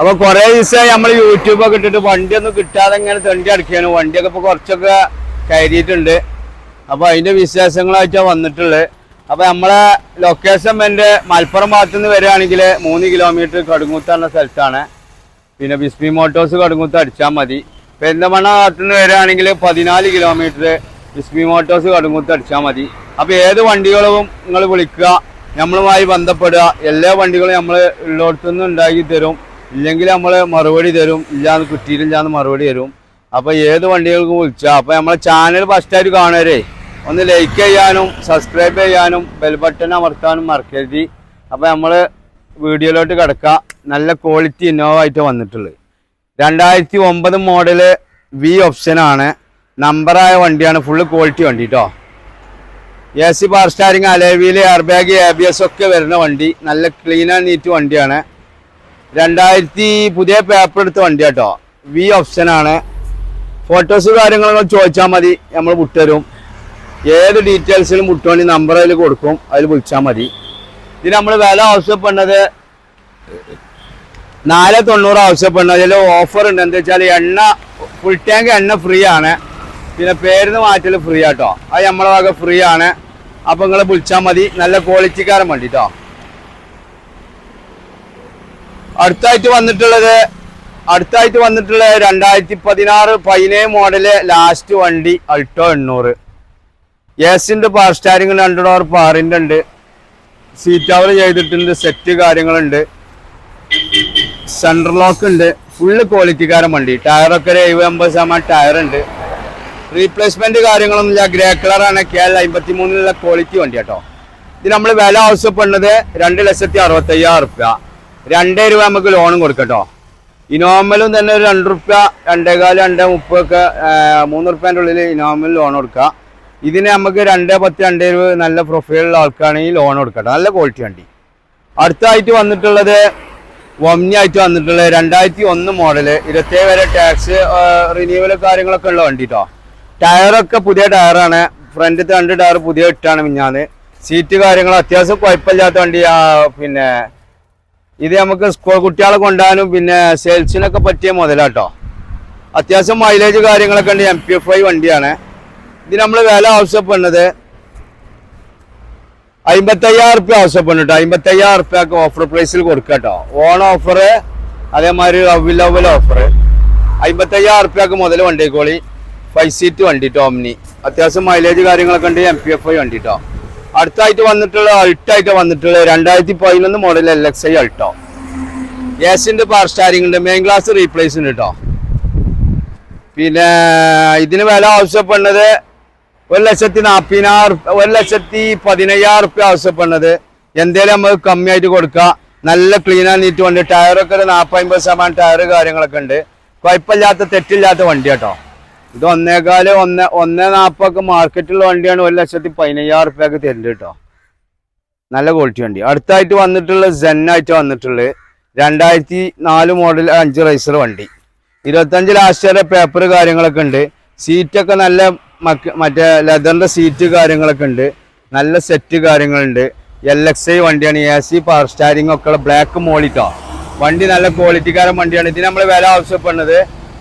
അപ്പൊ കുറെ ദിവസമായി നമ്മൾ യൂട്യൂബൊക്കെ ഇട്ടിട്ട് വണ്ടിയൊന്നും കിട്ടാതെ ഇങ്ങനെ തെണ്ടി അടക്കുകയാണ്. വണ്ടിയൊക്കെ ഇപ്പൊ കുറച്ചൊക്കെ കയറിയിട്ടുണ്ട്. അപ്പൊ അതിന്റെ വിശേഷങ്ങളായിട്ടാണ് വന്നിട്ടുള്ളത്. അപ്പൊ നമ്മളെ ലൊക്കേഷൻ എൻ്റെ മലപ്പുറം ഭാഗത്തു നിന്ന് വരികയാണെങ്കിൽ 3 കിലോമീറ്റർ കടുങ്ങൂത്ത് എന്ന സ്ഥലത്താണ്. പിന്നെ ബിസ്മി മോട്ടോഴ്സ് കടുങ്ങൂത്ത് അടിച്ചാൽ മതി. പെരിന്തമണ്ണ ഭാഗത്തു നിന്ന് വരികയാണെങ്കിൽ 14 കിലോമീറ്റർ ബിസ്മി മോട്ടോഴ്സ് കടുങ്ങൂത്ത് അടിച്ചാൽ മതി. അപ്പോൾ ഏത് വണ്ടികളും നിങ്ങൾ വിളിക്കുക, നമ്മളുമായി ബന്ധപ്പെടുക. എല്ലാ വണ്ടികളും നമ്മൾ ഉള്ളിടത്തുനിന്ന് ഉണ്ടാക്കി തരും. ഇല്ലെങ്കിൽ നമ്മൾ മറുപടി തരും. ഇല്ലാന്ന് കിട്ടിയിട്ടില്ലാന്ന് മറുപടി തരും. അപ്പോൾ ഏത് വണ്ടികൾക്കും വിളിച്ചാൽ. അപ്പോൾ നമ്മളെ ചാനൽ ഫസ്റ്റായിട്ട് കാണുവരേ ഒന്ന് ലൈക്ക് ചെയ്യാനും സബ്സ്ക്രൈബ് ചെയ്യാനും ബെൽ ബട്ടൺ അമർത്താനും മറക്കരുത്. അപ്പോൾ നമ്മൾ വീഡിയോയിലോട്ട് കിടക്കാം. നല്ല ക്വാളിറ്റി ഇന്നോവ ആയിട്ട് വന്നിട്ടുള്ളത് 2009 മോഡല് വി ഓപ്ഷനാണ്. നമ്പറായ വണ്ടിയാണ്. ഫുള്ള് ക്വാളിറ്റി വണ്ടി കേട്ടോ. AC power steering, alloy, air bag, ABS ഒക്കെ വരുന്ന വണ്ടി. നല്ല ക്ലീൻ ആൻഡ് നീറ്റ് വണ്ടിയാണ്. 2000 പുതിയ പേപ്പർ എടുത്ത വണ്ടി കേട്ടോ. വി ഓപ്ഷനാണ്. ഫോട്ടോസ് കാര്യങ്ങളൊക്കെ ചോദിച്ചാൽ മതി, നമ്മൾ വിട്ടുതരും. ഏത് ഡീറ്റെയിൽസിലും വിട്ടുവേണ്ടി നമ്പർ അതിൽ കൊടുക്കും, അതിൽ വിളിച്ചാൽ മതി. ഇതിന് നമ്മൾ വില ആവശ്യപ്പെടുന്നത് 490 ആവശ്യപ്പെടുന്നത്. അതിൽ ഓഫർ ഉണ്ട്. എന്താ വെച്ചാൽ എണ്ണ ഫുൾ ടാങ്ക് എണ്ണ ഫ്രീ ആണ്. പിന്നെ പേരിന്ന് മാറ്റൽ ഫ്രീ ആട്ടോ. അത് നമ്മളെ വക ഫ്രീ ആണ്. അപ്പം നിങ്ങൾ വിളിച്ചാൽ മതി. നല്ല ക്വാളിറ്റിക്കാരൻ വണ്ടി കേട്ടോ. അടുത്തായിട്ട് വന്നിട്ടുള്ളത് 2016 മോഡല് ലാസ്റ്റ് വണ്ടി അൾട്ടോ 800. എസിൻ്റെ പവർ സ്റ്റാരിങ് 2 ഡോർ പവറിൻ്റെ ഉണ്ട്. സീറ്റ് കവർ ചെയ്തിട്ടുണ്ട്. സെറ്റ് കാര്യങ്ങളുണ്ട്. സെൻട്രൽ ലോക്ക് ഉണ്ട്. ഫുള്ള് ക്വാളിറ്റിക്കാരൻ വണ്ടി. ടയറൊക്കെ 70-80% ടയറുണ്ട്. റീപ്ലേസ്മെന്റ് കാര്യങ്ങളൊന്നുമില്ല. ഗ്രേ കളറാണ്. KL 53 ക്വാളിറ്റി വണ്ടി കേട്ടോ. ഇത് നമ്മൾ വില ആവശ്യപ്പെടുന്നത് 2,65,000 റുപ്യ. 2 രൂപ നമുക്ക് ലോണും കൊടുക്കട്ടോ. ഇനോമലും തന്നെ ഒരു 2 റുപ്യ, 2.25, 2.30 ഒക്കെ 3 റുപ്യൻ്റെ ഉള്ളിൽ ഇനോമൽ ലോൺ കൊടുക്കുക. ഇതിന് നമുക്ക് 2.10, 2.20 നല്ല പ്രൊഫൈലുള്ള ആൾക്കാണെങ്കിൽ ലോൺ കൊടുക്കട്ടോ. നല്ല ക്വാളിറ്റി വണ്ടി. അടുത്തായിട്ട് വന്നിട്ടുള്ളത് ഒമ്നി ആയിട്ട് വന്നിട്ടുള്ളത് 2001 മോഡല്. 27 വരെ ടാക്സ് റിന്യൂവൽ കാര്യങ്ങളൊക്കെ ഉള്ള വണ്ടി കേട്ടോ. ടയറൊക്കെ പുതിയ ടയറാണ്. ഫ്രണ്ടിലത്തെ 2 ടയർ പുതിയ ഇട്ടാണ് മിഞ്ഞാന്ന്. സീറ്റ് കാര്യങ്ങൾ അത്യാവശ്യം കുഴപ്പമില്ലാത്ത വണ്ടി. പിന്നെ ഇത് നമുക്ക് സ്കൂൾ കുട്ടികളെ കൊണ്ടുപോകാനും പിന്നെ സെയിൽസിനൊക്കെ പറ്റിയ മുതലാട്ടോ. അത്യാവശ്യം മൈലേജ് കാര്യങ്ങളൊക്കെ ഉണ്ട്. MPF വണ്ടിയാണ്. ഇത് നമ്മൾ വില ആവശ്യപ്പെടുന്നത് 55,000 റുപ്യ ആവശ്യപ്പെടുന്നുട്ടോ. 55,000 റുപ്യക്ക് ഓഫർ പ്രൈസിൽ കൊടുക്കട്ടോ. ഓൺ ഓഫർ, അതേമാതിരി ലവൽ ഓഫർ. 55,000 റുപ്യക്ക് മുതൽ വണ്ടിക്കോളി. 5 സീറ്റ് വണ്ടി ടോമിനി. അത്യാവശ്യം മൈലേജ് കാര്യങ്ങളൊക്കെ ഉണ്ട്. MPF വണ്ടി കേട്ടോ. അടുത്തായിട്ട് വന്നിട്ടുള്ള അൾട്ടായിട്ട് വന്നിട്ടുള്ളത് 2011 മോഡൽ LXi അൾട്ടോ. എസിൻ്റെ പവർ സ്റ്റാരിങ് ഉണ്ട്. മെയിൻ ഗ്ലാസ് റീപ്ലേസ് ഉണ്ട് കേട്ടോ. പിന്നെ ഇതിന് വില ആവശ്യപ്പെടുന്നത് 1,40,000, 1,15,000 റുപ്യ ആവശ്യപ്പെടുന്നത്. എന്തേലും നമുക്ക് കമ്മിയായിട്ട് കൊടുക്കുക. നല്ല ക്ലീൻ ആൻഡ് നീറ്റ് വണ്ടി. ടയറൊക്കെ ഒരു 40-50% ടയർ കാര്യങ്ങളൊക്കെ ഉണ്ട്. കുഴപ്പമില്ലാത്ത തെറ്റില്ലാത്ത വണ്ടി കേട്ടോ. ഇത് 1.40 ഒക്കെ മാർക്കറ്റിലുള്ള വണ്ടിയാണ്. 1,15,000 റുപ്യക്ക് തരുന്നുണ്ട് കേട്ടോ. നല്ല ക്വാളിറ്റി വണ്ടി. അടുത്തായിട്ട് വന്നിട്ടുള്ളത് സെന്നായിട്ട് വന്നിട്ടുള്ളത് 2004 മോഡൽ 5 റൈസർ വണ്ടി. 25 ലാസ്റ്റ് വരെ പേപ്പർ കാര്യങ്ങളൊക്കെ ഉണ്ട്. സീറ്റൊക്കെ നല്ല മറ്റേ ലെതറിൻ്റെ സീറ്റ് കാര്യങ്ങളൊക്കെ ഉണ്ട്. നല്ല സെറ്റ് കാര്യങ്ങളുണ്ട്. LXi വണ്ടിയാണ്. AC പവർ സ്റ്റാരിങ് ഒക്കെ ഉള്ള ബ്ലാക്ക് മോളിട്ടോ. വണ്ടി നല്ല ക്വാളിറ്റിക്കാരൻ വണ്ടിയാണ്. ഇതിന് നമ്മൾ വില ആവശ്യപ്പെടുന്നത്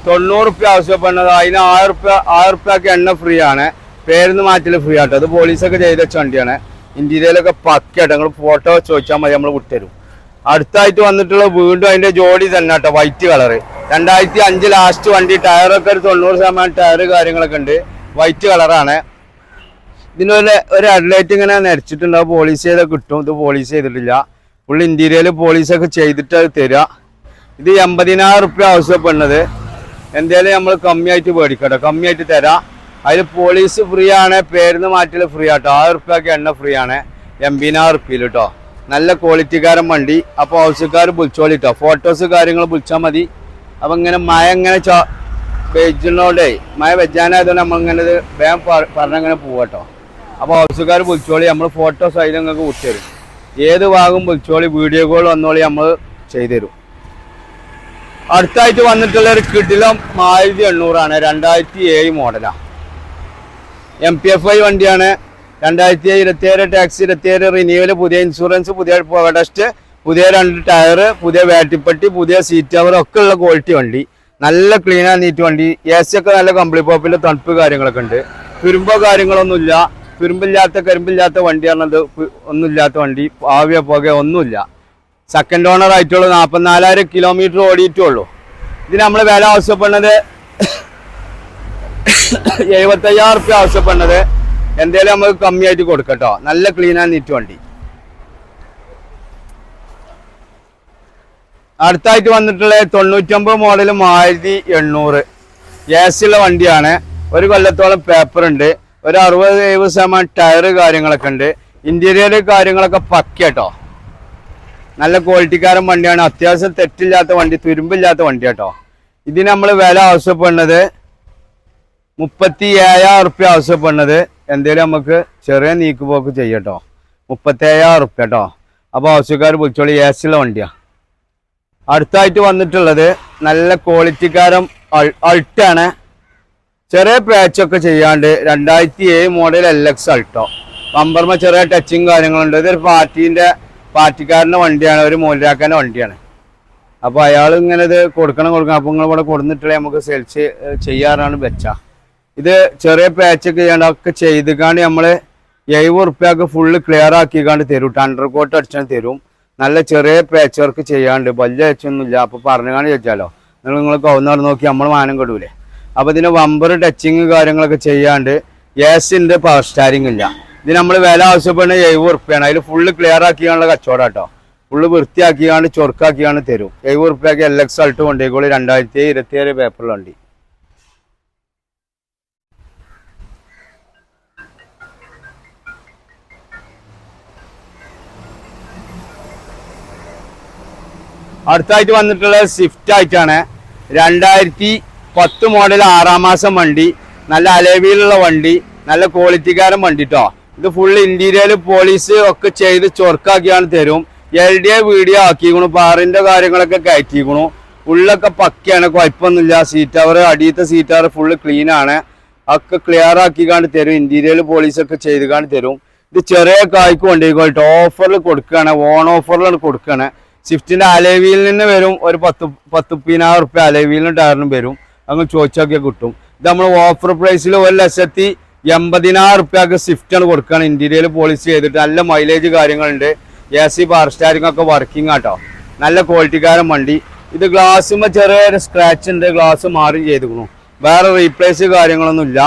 90 റുപ്യ ആവശ്യപ്പെടുന്നത്. അതിന് 6 റുപ്യക്ക് എണ്ണ ഫ്രീ ആണ്. പേരിന്ന് മാറ്റൽ ഫ്രീ ആട്ടോ. അത് പോലീസൊക്കെ ചെയ്ത വെച്ച വണ്ടിയാണ്. ഇന്റീരിയലൊക്കെ പക്കയാട്ടോ. നിങ്ങൾ ഫോട്ടോ ചോദിച്ചാൽ മതി, നമ്മൾ വിട്ടുതരും. അടുത്തായിട്ട് വന്നിട്ടുള്ള വീണ്ടും അതിന്റെ ജോഡി തന്നെ കേട്ടോ. വൈറ്റ് കളറ് 2005 ലാസ്റ്റ് വണ്ടി. ടയറൊക്കെ ഒരു 90% ടയർ കാര്യങ്ങളൊക്കെ ഉണ്ട്. വൈറ്റ് കളറാണ്. ഇതിനൊരു ഹെഡ്ലൈറ്റ് ഇങ്ങനെ നരച്ചിട്ടുണ്ടാവും. പോളിഷ് ചെയ്താൽ കിട്ടും. ഇത് പോളിഷ് ചെയ്തിട്ടില്ല. ഫുൾ ഇന്റീരിയൽ പോളിഷൊക്കെ ചെയ്തിട്ട് അത് തരിക. ഇത് 80,000 റുപ്യ ആവശ്യപ്പെടുന്നത്. എന്തായാലും നമ്മൾ കമ്മിയായിട്ട് മേടിക്കട്ടോ. കമ്മിയായിട്ട് തരാം. അതിൽ പോലീസ് ഫ്രീ ആണ്. പേരിന്ന് മാറ്റൽ ഫ്രീ ആട്ടോ. 6 റുപ്യക്ക് എണ്ണ ഫ്രീ ആണ്. 80,000 റുപ്യയിൽ കേട്ടോ. നല്ല ക്വാളിറ്റിക്കാരൻ വണ്ടി. അപ്പോൾ ആവശ്യക്കാർ വിളിച്ചോളിട്ടോ. ഫോട്ടോസ് കാര്യങ്ങൾ വിളിച്ചാൽ മതി. അപ്പം ഇങ്ങനെ മഴ ഇങ്ങനെ വെജിനോടെ മഴ വെജാനായതുകൊണ്ട് നമ്മളിങ്ങനെ വേഗം പറഞ്ഞങ്ങനെ പോവാട്ടോ. അപ്പോൾ ആവശ്യക്കാർ വിളിച്ചോളി. നമ്മൾ ഫോട്ടോസ് അതിൽ നിങ്ങൾക്ക് വിട്ടുതരും. ഏത് ഭാഗം വിളിച്ചോളി. വീഡിയോ കോൾ വന്നോളി, നമ്മൾ ചെയ്തുതരും. അടുത്തായിട്ട് വന്നിട്ടുള്ള ഒരു കിടിലം 1800 ആണ്. 2007 മോഡലാണ്. MPF വണ്ടിയാണ്. 2027 ടാക്സ്, 27 റിന്യൂവൽ, പുതിയ ഇൻഷുറൻസ്, പുതിയ ടെസ്റ്റ് പുതിയ 2 ടയർ, പുതിയ വേട്ടിപ്പട്ടി, പുതിയ സീറ്റ് കവർ ഒക്കെ ഉള്ള ക്വാളിറ്റി വണ്ടി. നല്ല ക്ലീൻ ആൻഡ് നീറ്റ് വണ്ടി. AC ഒക്കെ നല്ല കമ്പിളി പോപ്പിന്റെ തണുപ്പ് കാര്യങ്ങളൊക്കെ ഉണ്ട്. തുരുമ്പോ കാര്യങ്ങളൊന്നുമില്ല. തുരുമ്പില്ലാത്ത കരിമ്പില്ലാത്ത വണ്ടി പറഞ്ഞത് ഒന്നുമില്ലാത്ത വണ്ടി. ആവിയ പുക ഒന്നുമില്ല. സെക്കൻഡ് ഓണർ ആയിട്ടുള്ളൂ. 44,000 കിലോമീറ്റർ ഓടിയിട്ടുള്ളൂ. ഇതിന് നമ്മൾ വില ആവശ്യപ്പെടുന്നത് 75,000 റുപ്യ ആവശ്യപ്പെടുന്നത്. എന്തേലും നമുക്ക് കമ്മിയായിട്ട് കൊടുക്കട്ടോ. നല്ല ക്ലീൻ ആൻഡ് നീറ്റ് വണ്ടി. അടുത്തായിട്ട് വന്നിട്ടുള്ള 99 മോഡൽ മാരുതി 800 AC ഉള്ള വണ്ടിയാണ്. 1 കൊല്ലത്തോളം പേപ്പർ ഉണ്ട്. ഒരു 60-70% ടയർ കാര്യങ്ങളൊക്കെ ഉണ്ട്. ഇന്റീരിയർ കാര്യങ്ങളൊക്കെ പക്കട്ടോ. നല്ല ക്വാളിറ്റിക്കാരൻ വണ്ടിയാണ്. അത്യാവശ്യം തെറ്റില്ലാത്ത വണ്ടി, തുരുമ്പില്ലാത്ത വണ്ടി കേട്ടോ. ഇതിന് നമ്മൾ വില ആവശ്യപ്പെടുന്നത് 37,000 റുപ്യ ആവശ്യപ്പെടുന്നത്. എന്തേലും നമുക്ക് ചെറിയ നീക്കുപോക്ക് ചെയ്യട്ടോ. 37,000 റുപ്യ കേട്ടോ. അപ്പോൾ ആവശ്യക്കാർ വിളിച്ചോളി. AC ഉള്ള വണ്ടിയാണ്. അടുത്തായിട്ട് വന്നിട്ടുള്ളത് നല്ല ക്വാളിറ്റിക്കാരൻ അൾട്ടാണ്. ചെറിയ പാച്ചൊക്കെ ചെയ്യാണ്ട് 2007 മോഡൽ LX അൾട്ടോ. ബമ്പർമ ചെറിയ ടച്ചിങ് കാര്യങ്ങളുണ്ട്. ഇതൊരു പാർട്ടിക്കാരൻ്റെ വണ്ടിയാണ്. ഒരു മൂലരാക്കാൻ്റെ വണ്ടിയാണ്. അപ്പോൾ അയാൾ ഇങ്ങനെ ഇത് കൊടുക്കണം. അപ്പോൾ നിങ്ങൾ ഇവിടെ കൊടുത്തിട്ടുള്ള നമുക്ക് സെയിൽസ് ചെയ്യാറാണ് വെച്ച. ഇത് ചെറിയ പാച്ചൊക്കെ ചെയ്യാണ്ടൊക്കെ ചെയ്തിക്കാണ്ട് നമ്മൾ 70 റുപ്യക്ക് ഫുള്ള് ക്ലിയർ ആക്കിക്കാണ്ട് തരും. അണ്ടർ കോട്ട് അടിച്ചാൽ തരും. നല്ല ചെറിയ പാച്ച് വർക്ക് ചെയ്യാണ്ട് വലിയ വെച്ചൊന്നുമില്ല. അപ്പോൾ പറഞ്ഞുകാണ്ട് ചോദിച്ചാലോ നിങ്ങൾ കൗന്നവിടെ നോക്കി നമ്മൾ മാനം കെടൂലേ. അപ്പോൾ ഇതിന് വമ്പർ ടച്ചിങ് കാര്യങ്ങളൊക്കെ ചെയ്യാണ്ട് AC പവർ സ്റ്റാരിങ് ഇല്ല. ഇതിന് നമ്മൾ വില ആവശ്യപ്പെടുന്ന 70 റുപ്യാണ്. അതിൽ ഫുള്ള് ക്ലിയർ ആക്കിയാണുള്ള കച്ചവടം കേട്ടോ. ഫുള്ള് വൃത്തിയാക്കിയാണ്ട് ചൊറുക്കാക്കിയാണ് തരും. 70 റുപ്യക്ക് LX അൾട്ട് കൊണ്ടേക്കോളി. 2027 പേപ്പറിൽ വണ്ടി. അടുത്തായിട്ട് വന്നിട്ടുള്ളത് സ്വിഫ്റ്റ് ആയിട്ടാണ്. 2010 മോഡൽ 6-ാം മാസം വണ്ടി. നല്ല അലേവിയിലുള്ള വണ്ടി. നല്ല ക്വാളിറ്റിക്കാരൻ വണ്ടി കേട്ടോ. ഇത് ഫുൾ ഇന്റീരിയർ പോളിസ് ഒക്കെ ചെയ്ത് ചൊറുക്കാക്കിയാണ് തരും. LDA video ആക്കിക്കണു. പാറിന്റെ കാര്യങ്ങളൊക്കെ കയറ്റിക്കണു. ഉള്ളൊക്കെ പക്കയാണ്. കുഴപ്പമൊന്നുമില്ല. സീറ്റ് കവർ, അടിയത്തെ സീറ്റ് കവർ ഫുള്ള് ക്ലീൻ ആണ്. ഒക്കെ ക്ലിയർ ആക്കിക്കാണ്ട് തരും. ഇന്റീരിയർ പോളിസൊക്കെ ചെയ്തുകാണ്ട് തരും. ഇത് ചെറിയ കായ്ക്ക് കൊണ്ടുപോയിക്കോട്ടെ. ഓഫറിൽ കൊടുക്കുകയാണ്. ഓൺ ഓഫറിലാണ് കൊടുക്കുകയാണ്. സ്വിഫ്റ്റിന്റെ അലേവിയിൽ നിന്ന് വരും. ഒരു 10,000 റുപ്യ അലേവിയിലും ടയറിനും വരും. അങ്ങ് ചോദിച്ചൊക്കെ കിട്ടും. ഇത് നമ്മൾ ഓഫർ പ്രൈസിൽ 1,80,000 റുപ്യക്ക് സ്വിഫ്റ്റാണ് കൊടുക്കുകയാണ്. ഇന്റീരിയർ പോളിസി ചെയ്തിട്ട് നല്ല മൈലേജ് കാര്യങ്ങളുണ്ട്. AC പവർ സ്റ്റാരിംഗ് ഒക്കെ വർക്കിംഗ് ആട്ടോ. നല്ല ക്വാളിറ്റിക്കാരൻ വണ്ടി. ഇത് ഗ്ലാസ്സുമ്മ ചെറിയൊരു സ്ക്രാച്ച് ഉണ്ട്. ഗ്ലാസ് മാറി ചെയ്തിരിക്കണു. വേറെ റീപ്ലേസ് കാര്യങ്ങളൊന്നും ഇല്ല.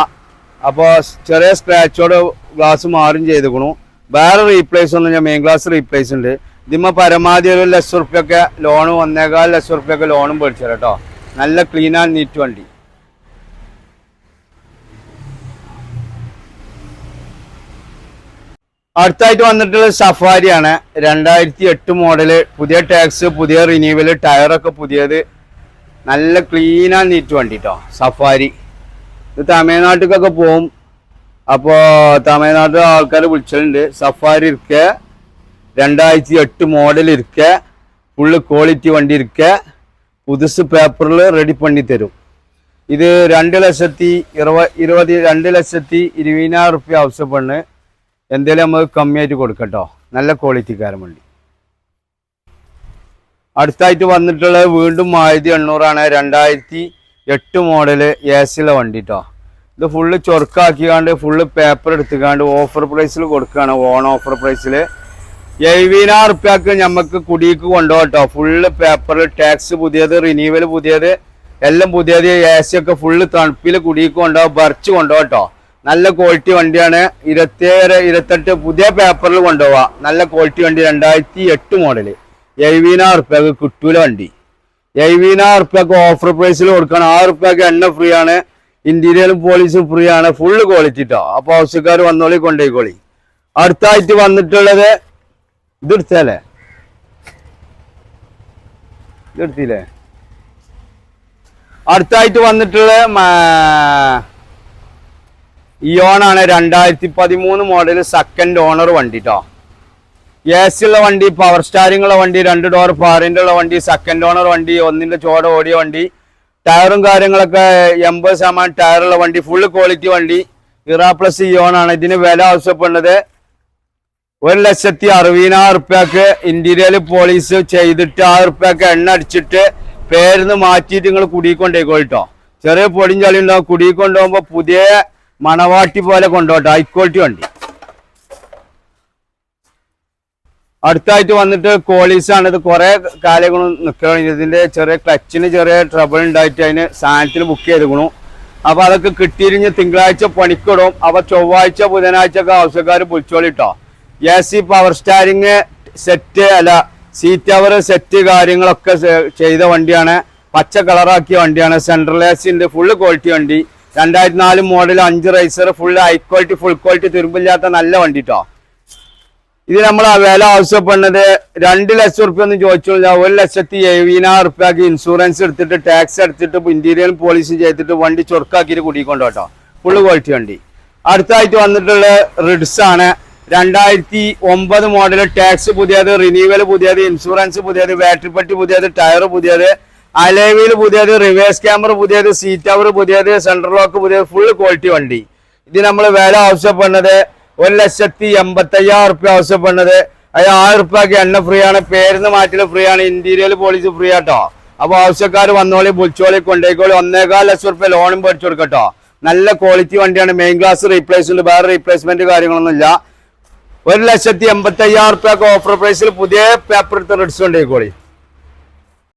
അപ്പോൾ ചെറിയ സ്ക്രാച്ചോട് ഗ്ലാസ് മാറും ചെയ്തിരിക്കണു. വേറെ റീപ്ലേസ് ഒന്നും ഞാൻ മെയിൻ ഗ്ലാസ് റീപ്ലേസ് ഉണ്ട്. ഇതിമ്മ പരമാവധി 1,00,000 റുപ്യൊക്കെ ലോണും 1,15,000 റുപ്യൊക്കെ ലോണും മേടിച്ചു കേട്ടോ. നല്ല ക്ലീൻ ആൻഡ് നീറ്റ് വണ്ടി. അടുത്തായിട്ട് വന്നിട്ടുള്ളത് സഫാരിയാണ്. 2008 മോഡല്. പുതിയ ടാക്സ്, പുതിയ റിന്യൂവല്, ടയറൊക്കെ പുതിയത്. നല്ല ക്ലീൻ ആൻഡ് നീറ്റ് വണ്ടി കേട്ടോ സഫാരി. ഇത് തമിഴ്നാട്ടിലേക്കൊക്കെ പോവും. അപ്പോൾ തമിഴ്നാട്ടിലെ ആൾക്കാർ വിളിച്ചിട്ടുണ്ട്. സഫാരി ഇരിക്ക 2008 മോഡൽ ഇരിക്ക. ഫുള്ള് ക്വാളിറ്റി വണ്ടി ഇരിക്ക. പുതുസ് പേപ്പറിൽ റെഡി പണി തരും. ഇത് 2,20,000 റുപ്യ ആവശ്യപ്പെടുന്നു. എന്തെങ്കിലും നമുക്ക് കമ്മിയായിട്ട് കൊടുക്കട്ടോ. നല്ല ക്വാളിറ്റിക്കാരൻ വണ്ടി. അടുത്തായിട്ട് വന്നിട്ടുള്ളത് വീണ്ടും മാരുതി 800 ആണ്. 2008 മോഡല് AC ഉള്ള വണ്ടി കേട്ടോ. ഇത് ഫുള്ള് ചൊറുക്കാക്കിക്കാണ്ട് ഫുള്ള് പേപ്പർ എടുത്തുകാണ്ട് ഓഫർ പ്രൈസിൽ കൊടുക്കുകയാണ്. ഓൺ ഓഫർ പ്രൈസിൽ 70,000 റുപ്യക്ക് നമുക്ക് കുടിക്ക് കൊണ്ടുപോകട്ടോ. ഫുള്ള് പേപ്പർ, ടാക്സ് പുതിയത്, റിന്യൂവൽ പുതിയത്, എല്ലാം പുതിയത്. AC ഒക്കെ ഫുള്ള് തണുപ്പിൽ കുടിക്ക് കൊണ്ടുപോകും. ബർച്ച് കൊണ്ടുപോകട്ടോ. നല്ല ക്വാളിറ്റി വണ്ടിയാണ്. 27, 28 പുതിയ പേപ്പറിൽ കൊണ്ടുപോവാം. നല്ല ക്വാളിറ്റി വണ്ടി. 2008 മോഡല്. 70,000 റുപ്യക്ക് കിട്ടൂല വണ്ടി. 70,000 റുപ്യക്ക് ഓഫർ പ്രൈസിൽ കൊടുക്കണം. 6 റുപ്യക്ക് എണ്ണ ഫ്രീ ആണ്. ഇന്റീരിയറും പോലീസും ഫ്രീ ആണ്. ഫുള്ള് ക്വാളിറ്റി കേട്ടോ. അപ്പോൾ ആവശ്യക്കാർ വന്നോളി, കൊണ്ടുപോയിക്കോളി. അടുത്തായിട്ട് വന്നിട്ടുള്ളത് ഇതെടുത്തല്ലേ, ഇതെടുത്തില്ലേ. അടുത്തായിട്ട് വന്നിട്ടുള്ളത് ഇയോണാണ്. 2013 മോഡൽ സെക്കൻഡ് ഓണർ വണ്ടി കേട്ടോ. AC ഉള്ള വണ്ടി, പവർ സ്റ്റാരിംഗ് ഉള്ള വണ്ടി, 2 ഡോർ പാറിൻ്റെ ഉള്ള വണ്ടി, സെക്കൻഡ് ഓണർ വണ്ടി, 1 ചോട ഓടിയ വണ്ടി. ടയറും കാര്യങ്ങളൊക്കെ 80% ടയറുള്ള വണ്ടി. ഫുള്ള് ക്വാളിറ്റി വണ്ടി. ഇറ പ്ലസ് ഇയോണാണ്. ഇതിന് വില ആവശ്യപ്പെടുന്നത് 1,60,000 റുപ്യക്ക് ഇന്റീരിയർ പോളിഷ് ചെയ്തിട്ട് 1,000 റുപ്യക്ക് എണ്ണ അടിച്ചിട്ട് പേരിന്ന് മാറ്റിയിട്ട് നിങ്ങൾ കുടിക്കൊണ്ടേക്കോട്ടോ. ചെറിയ പൊടിയും ചളി ഉണ്ടാവും. കുടിക്കൊണ്ടുപോകുമ്പോ പുതിയ മണവാട്ടി പോലെ കൊണ്ടുപോട്ടെ. ഹൈ ക്വാളിറ്റി വണ്ടി. അടുത്തായിട്ട് വന്നിട്ട് കോളീസാണ്. ഇത് കുറെ കാലങ്ങൾ നിൽക്കണം. ഇതിന്റെ ചെറിയ ക്ലച്ചിന് ചെറിയ ട്രബിൾ ഉണ്ടായിട്ട് അതിന് സാധനത്തിൽ ബുക്ക് ചെയ്തിരിക്കണു. അപ്പൊ അതൊക്കെ കിട്ടിയിരിഞ്ഞ് തിങ്കളാഴ്ച പണിക്കിടും. അപ്പൊ ചൊവ്വാഴ്ച ബുധനാഴ്ച ഒക്കെ ആവശ്യക്കാർ പൊളിച്ചോളിട്ടോ. AC പവർ സ്റ്റാരിങ് സെറ്റ് അല്ല സീറ്റ് അവർ സെറ്റ് കാര്യങ്ങളൊക്കെ ചെയ്ത വണ്ടിയാണ്. പച്ച കളറാക്കിയ വണ്ടിയാണ്. സെൻട്രൽ AC ഉണ്ട്. ഫുള്ള് ക്വാളിറ്റി വണ്ടി. 2004 മോഡൽ 5 റൈസർ full high quality full quality തുരുമ്പില്ലാത്ത നല്ല വണ്ടി കേട്ടോ. ഇത് നമ്മൾ വില ആവശ്യപ്പെടുന്നത് 2 ലക്ഷം റുപ്യ ഒന്നും ചോദിച്ചില്ല. 1,70,000 റുപ്യക്ക് ഇൻഷുറൻസ് എടുത്തിട്ട് ടാക്സ് എടുത്തിട്ട് ഇന്റീരിയർ പോളിഷ് ചെയ്തിട്ട് വണ്ടി ചൊറുക്കാക്കിയിട്ട് കൂടിക്കൊണ്ടോ കേട്ടോ. ഫുള്ള് ക്വാളിറ്റി വണ്ടി. അടുത്തായിട്ട് വന്നിട്ടുള്ള റിഡ്സ് ആണ്. 2009 മോഡൽ. ടാക്സ് പുതിയത്, റിന്യൂവൽ പുതിയത്, ഇൻഷുറൻസ് പുതിയത്, ബാറ്ററി പെട്ടി പുതിയത്, ടയർ പുതിയത്, അലോയ് പുതിയത്, റിവേഴ്സ് ക്യാമറ പുതിയത്, സീറ്റ് കവർ പുതിയത്, സെൻട്രൽ ലോക്ക് പുതിയത്, ഫുൾ ക്വാളിറ്റി വണ്ടി. ഇത് നമ്മൾ വില ആവശ്യപ്പെടുന്നത് 1,80,000 റുപ്യ ആവശ്യപ്പെടുന്നത്. അത് 1,000 റുപ്യക്ക് എണ്ണ ഫ്രീ ആണ്. പേരിന്ന് മാറ്റൽ ഫ്രീ ആണ്. ഇന്റീരിയർ പോളിഷ് ഫ്രീ ആട്ടോ. അപ്പൊ ആവശ്യക്കാർ വന്നോളി, ബുൾച്ചോളി, കൊണ്ടേക്കോളി. 1,15 ലക്ഷം റുപ്യ ലോണും പഠിച്ചു കൊടുക്കട്ടോ. നല്ല ക്വാളിറ്റി വണ്ടിയാണ്. മെയിൻ ഗ്ലാസ് റീപ്ലേസ് ഉണ്ട്. വേറെ റീപ്ലേസ്മെന്റ് കാര്യങ്ങളൊന്നും ഇല്ല. 1,80,000 റുപ്യക്ക് ഓഫർ പ്രൈസിൽ പുതിയ പേപ്പർ എടുത്ത് റിഡ്സ് കൊണ്ടേക്കോളി.